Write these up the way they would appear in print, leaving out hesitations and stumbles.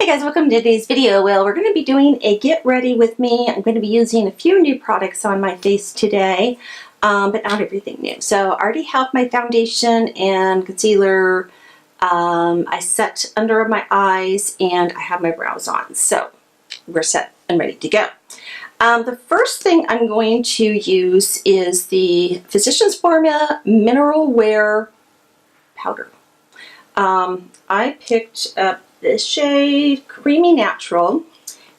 Hey guys, welcome to today's video. Well, we're going to be doing a get ready with me. I'm going to be using a few new products on my face today, but not everything new. So I already have my foundation and concealer. I set under my eyes and I have my brows on. So we're set and ready to go. The first thing I'm going to use is the Physicians Formula Mineral Wear Powder. I picked up this shade Creamy Natural,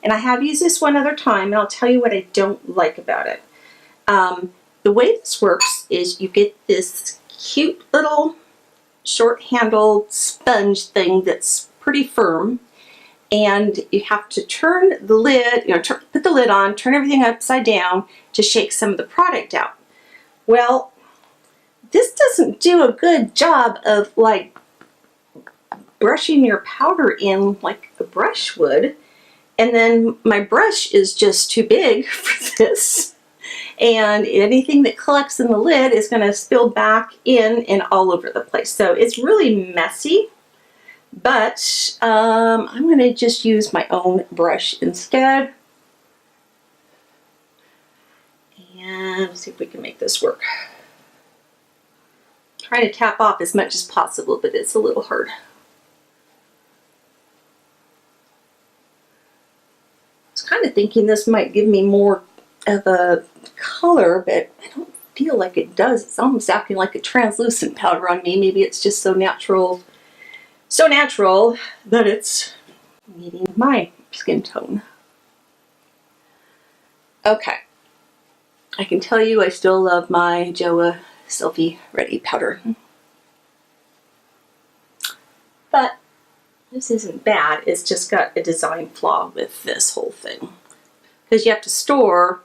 and I have used this one other time, and I'll tell you what I don't like about it. The way this works is you get this cute little short-handled sponge thing that's pretty firm, and you have to turn the lid, put the lid on, turn everything upside down to shake some of the product out. Well, this doesn't do a good job of like brushing your powder in like a brush would, and then my brush is just too big for this, and anything that collects in the lid is going to spill back in and all over the place. So it's really messy, but I'm going to just use my own brush instead, and let's see if we can make this work. I'm trying to tap off as much as possible, but it's a little hard. Kind of thinking this might give me more of a color, but I don't feel like it does. It's almost acting like a translucent powder on me. Maybe it's just so natural that it's meeting my skin tone. Okay, I can tell you I still love my Joa Selfie Ready powder, but this isn't bad. It's just got a design flaw with this whole thing, because you have to store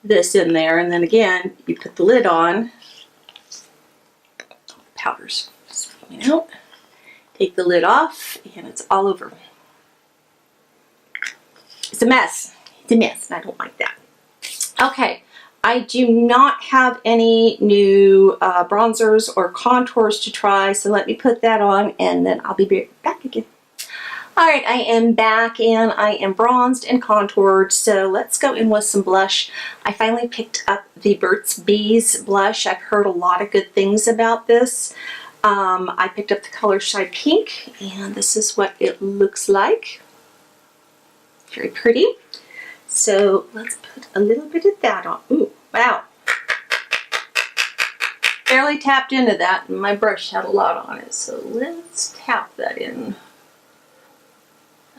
this in there, and then again you put the lid on. Powder's spilling out. Take the lid off and it's all over. It's a mess. It's a mess, and I don't like that. Okay, I do not have any new bronzers or contours to try, so let me put that on and then I'll be back again. Alright, I am back and I am bronzed and contoured, so let's go in with some blush. I finally picked up the Burt's Bees blush. I've heard a lot of good things about this. I picked up the color Shy Pink, and this is what it looks like. Very pretty. So let's put a little bit of that on. Ooh, wow. Barely tapped into that, and my brush had a lot on it, so let's tap that in.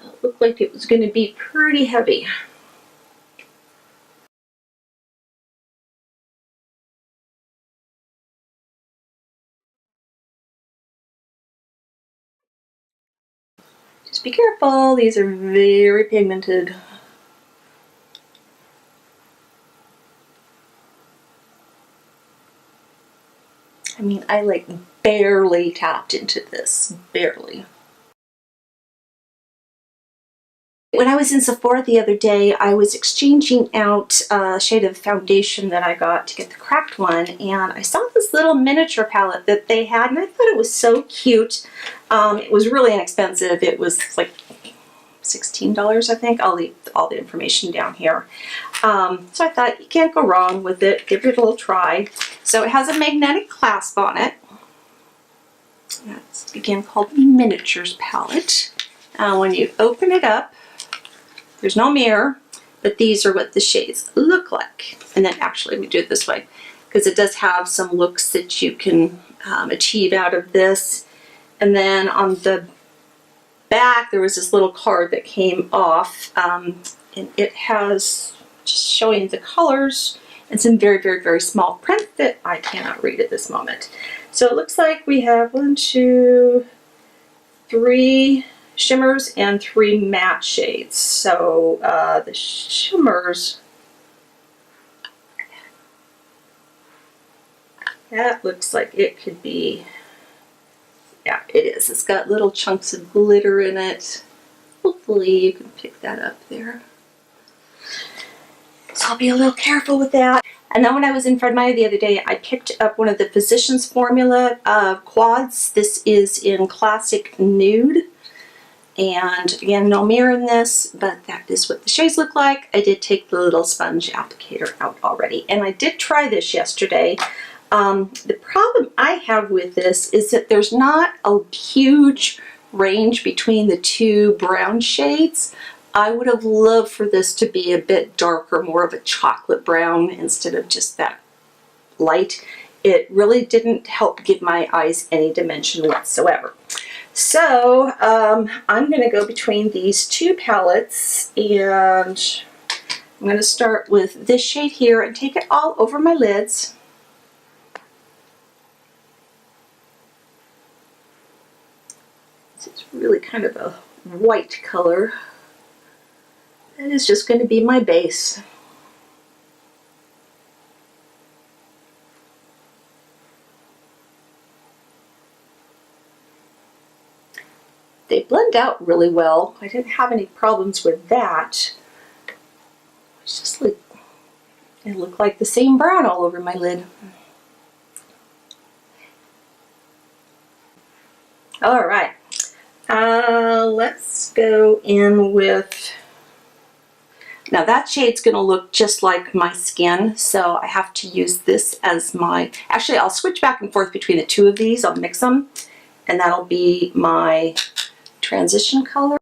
It looked like it was going to be pretty heavy. Just be careful, these are very pigmented. I mean, I like barely tapped into this, barely. When I was in Sephora the other day, I was exchanging out a shade of foundation that I got to get the cracked one, and I saw this little miniature palette that they had, and I thought it was so cute. It was really inexpensive. It was like $16, I think. I'll leave all the information down here. So I thought, you can't go wrong with it. Give it a little try. So it has a magnetic clasp on it. That's, again, called the Miniatures palette. When you open it up, there's no mirror, but these are what the shades look like. And then actually, let me do it this way, because it does have some looks that you can achieve out of this. And then on the back, there was this little card that came off, and it has just showing the colors and some very, very, very small print that I cannot read at this moment. So it looks like we have 1, 2, 3 shimmers and 3 matte shades. So the shimmers, that looks like it could be, yeah, it is. It's got little chunks of glitter in it. Hopefully you can pick that up there. So I'll be a little careful with that. And then when I was in Fred Meyer the other day, I picked up one of the Physicians Formula quads. This is in Classic Nude. And again, no mirror in this, but that is what the shades look like. I did take the little sponge applicator out already, and I did try this yesterday. The problem I have with this is that there's not a huge range between the two brown shades. I would have loved for this to be a bit darker, more of a chocolate brown instead of just that light. It really didn't help give my eyes any dimension whatsoever. So I'm going to go between these two palettes, and I'm going to start with this shade here and take it all over my lids. It's really kind of a white color. That is just going to be my base. They blend out really well. I didn't have any problems with that. It's just like, it looked like the same brown all over my lid. All right, let's go in with, now that shade's gonna look just like my skin, so I have to use this as my, actually I'll switch back and forth between the two of these, I'll mix them, and that'll be my transition color.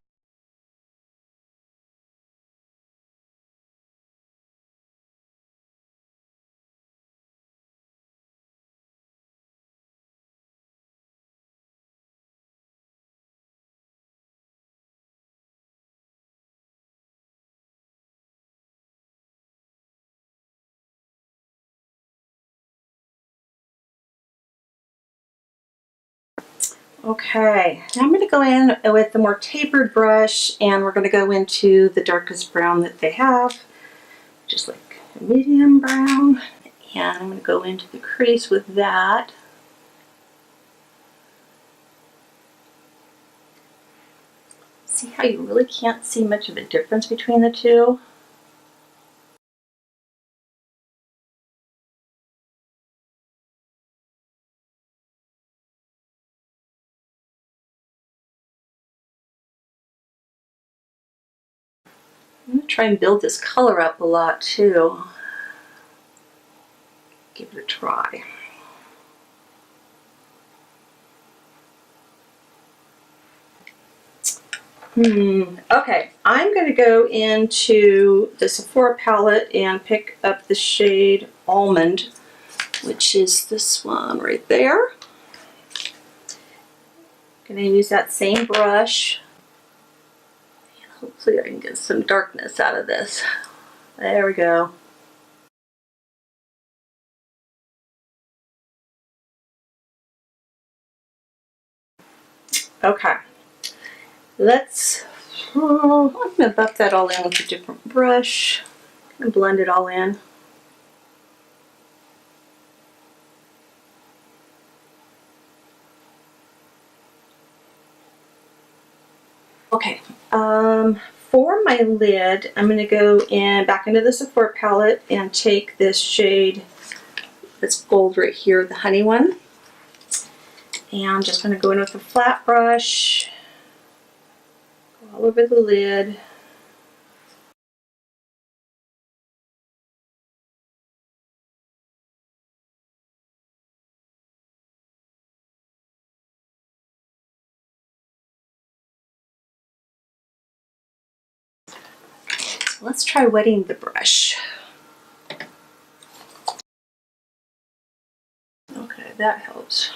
Okay, now I'm going to go in with the more tapered brush, and we're going to go into the darkest brown that they have, just like a medium brown, and I'm going to go into the crease with that. See how you really can't see much of a difference between the two? I'm going to try and build this color up a lot too. Give it a try. Okay, I'm going to go into the Sephora palette and pick up the shade Almond, which is this one right there. Going to use that same brush. Hopefully I can get some darkness out of this. There we go. Okay, I'm going to buff that all in with a different brush and blend it all in. Okay, for my lid, I'm going to go in back into the Sephora palette and take this shade that's gold right here, the honey one. And I'm just going to go in with a flat brush, go all over the lid. So let's try wetting the brush. Okay, that helps.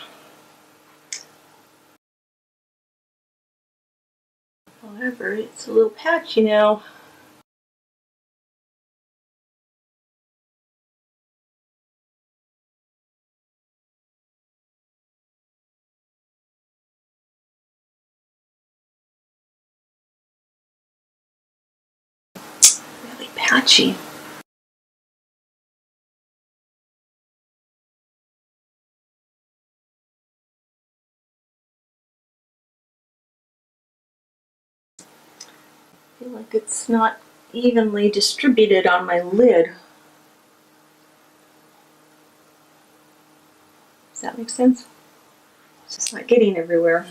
However, it's a little patchy now. Really patchy. I feel like it's not evenly distributed on my lid. Does that make sense? It's just not getting everywhere.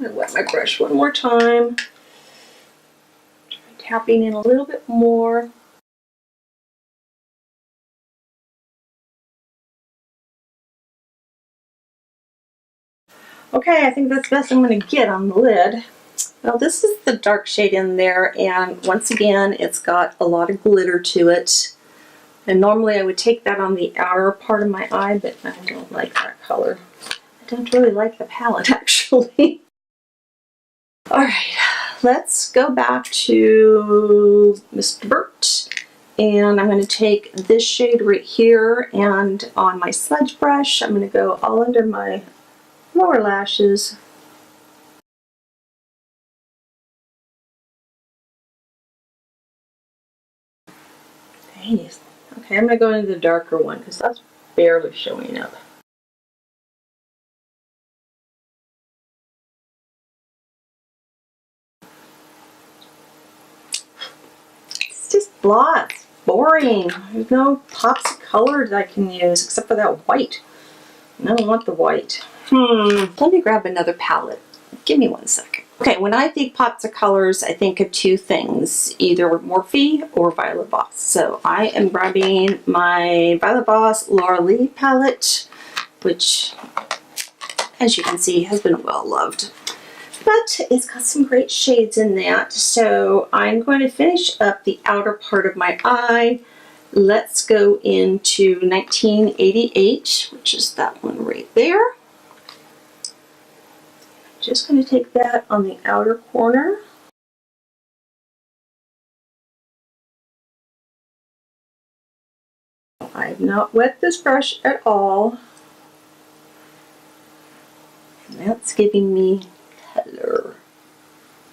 I'm going to wet my brush one more time. tapping in a little bit more. Okay, I think that's the best I'm going to get on the lid. Well, this is the dark shade in there, and once again, it's got a lot of glitter to it. And normally I would take that on the outer part of my eye, but I don't like that color. I don't really like the palette, actually. Alright, let's go back to Mr. Burt. And I'm going to take this shade right here, and on my smudge brush, I'm going to go all under my lower lashes. Nice. Okay, I'm going to go into the darker one because that's barely showing up. It's just blah. It's boring. There's no pops of color that I can use except for that white. I don't want the white. Let me grab another palette. Give me 1 second. Okay, when I think pops of colors, I think of two things, either Morphe or Violet Voss. So I am grabbing my Violet Voss Laura Lee palette, which, as you can see, has been well loved. But it's got some great shades in that. So I'm going to finish up the outer part of my eye. Let's go into 1988, which is that one right there. Just going to take that on the outer corner. I have not wet this brush at all. And that's giving me color.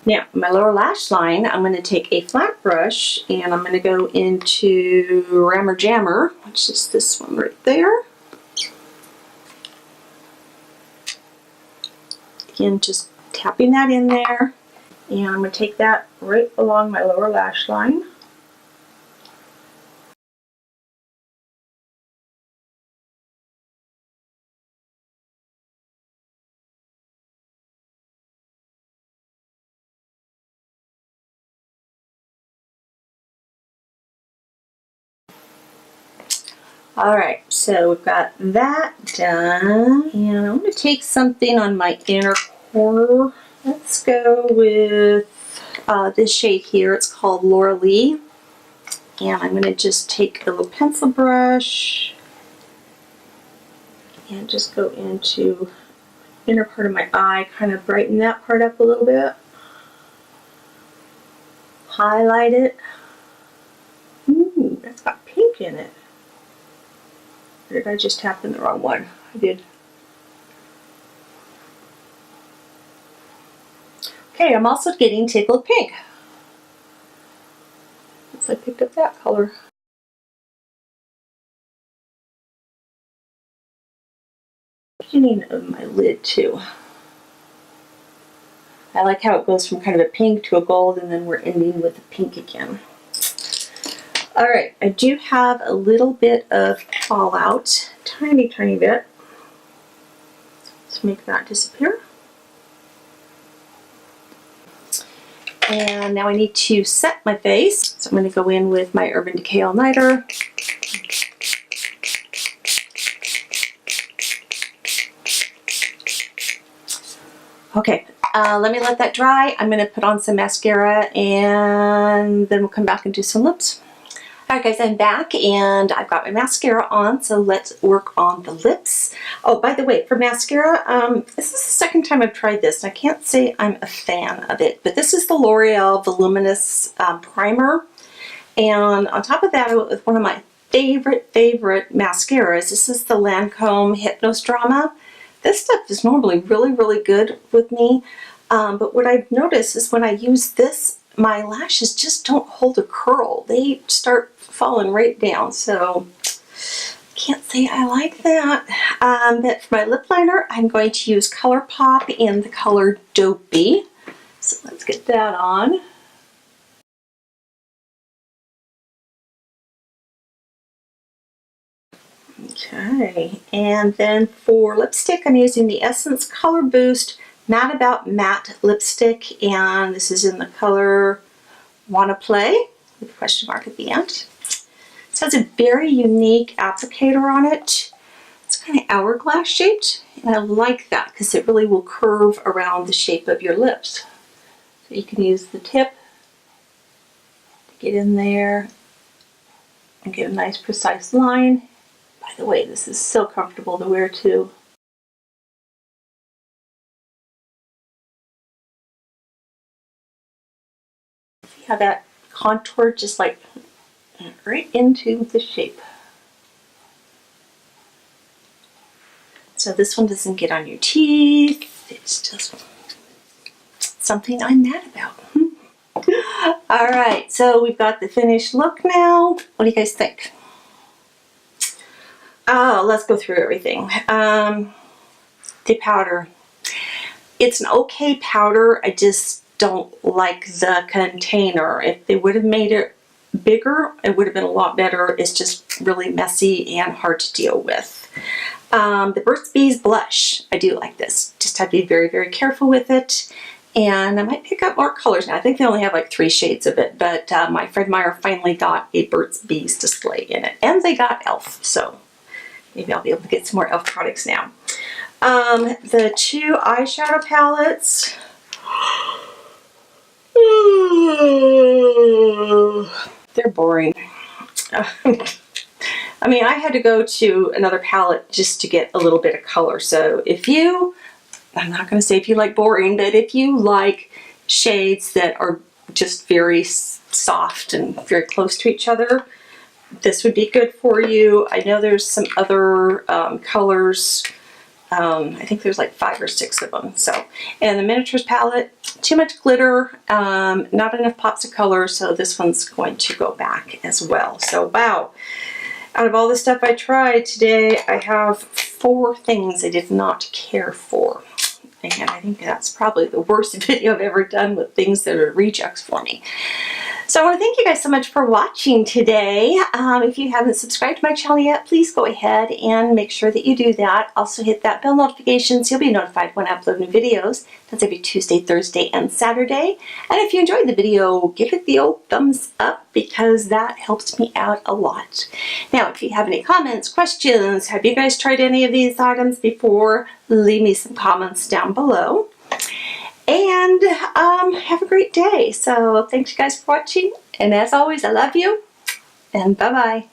Now, my lower lash line, I'm going to take a flat brush and I'm going to go into Rammer Jammer, which is this one right there. Again, just tapping that in there, and I'm going to take that right along my lower lash line. Alright, so we've got that done, and I'm going to take something on my inner corner. Let's go with this shade here. It's called Laura Lee, and I'm going to just take a little pencil brush and just go into the inner part of my eye, kind of brighten that part up a little bit. Highlight it. Ooh, that's got pink in it. Or did I just tap in the wrong one? I did. Okay, I'm also getting Tickled Pink. Once I picked up that color. Beginning of my lid too. I like how it goes from kind of a pink to a gold, and then we're ending with a pink again. Alright, I do have a little bit of fallout, tiny bit. Let's make that disappear. And now I need to set my face. So I'm going to go in with my Urban Decay All Nighter. Okay, let me let that dry. I'm going to put on some mascara and then we'll come back and do some lips. Alright guys, I'm back and I've got my mascara on, so let's work on the lips. Oh, by the way, for mascara, this is the second time I've tried this. I can't say I'm a fan of it, but this is the L'Oreal Voluminous Primer. And on top of that, I went with one of my favorite mascaras. This is the Lancome Hypnose Drama. This stuff is normally really good with me, but what I've noticed is when I use this, my lashes just don't hold a curl. They start falling right down, so can't say I like that. But for my lip liner, I'm going to use ColourPop in the color Dopey. So let's get that on. Okay, and then for lipstick, I'm using the Essence Color Boost Matte About Matte lipstick, and this is in the color wanna play, with a question mark at the end. It has a very unique applicator on it. It's kind of hourglass shaped, and I like that because it really will curve around the shape of your lips. So you can use the tip to get in there and get a nice precise line. By the way, this is so comfortable to wear too. See how that contour just like right into the shape. So this one doesn't get on your teeth. It's just something I'm mad about. All right, so we've got the finished look now. What do you guys think? Oh, let's go through everything. The powder. It's an okay powder. I just don't like the container. If they would have made it bigger, it would have been a lot better. It's just really messy and hard to deal with. The Burt's Bees blush. I do like this. Just have to be very, very careful with it. And I might pick up more colors now. I think they only have like 3 shades of it, but my friend Meyer finally got a Burt's Bees display in it. And they got e.l.f. So maybe I'll be able to get some more e.l.f. products now. The 2 eyeshadow palettes. They're boring. I mean, I had to go to another palette just to get a little bit of color. So if you, I'm not going to say if you like boring, but if you like shades that are just very soft and very close to each other, this would be good for you. I know there's some other colors. I think there's like 5 or 6 of them. So, and the miniatures palette, too much glitter, not enough pops of color. So this one's going to go back as well. So wow. Out of all the stuff I tried today, I have 4 things I did not care for. And I think that's probably the worst video I've ever done with things that are rejects for me. So I want to thank you guys so much for watching today. If you haven't subscribed to my channel yet, please go ahead and make sure that you do that. Also hit that bell notification so you'll be notified when I upload new videos. That's every Tuesday, Thursday, and Saturday. And if you enjoyed the video, give it the old thumbs up because that helps me out a lot. Now, if you have any comments, questions, have you guys tried any of these items before? Leave me some comments down below. And have a great day. So thanks you guys for watching. And as always, I love you. And bye-bye.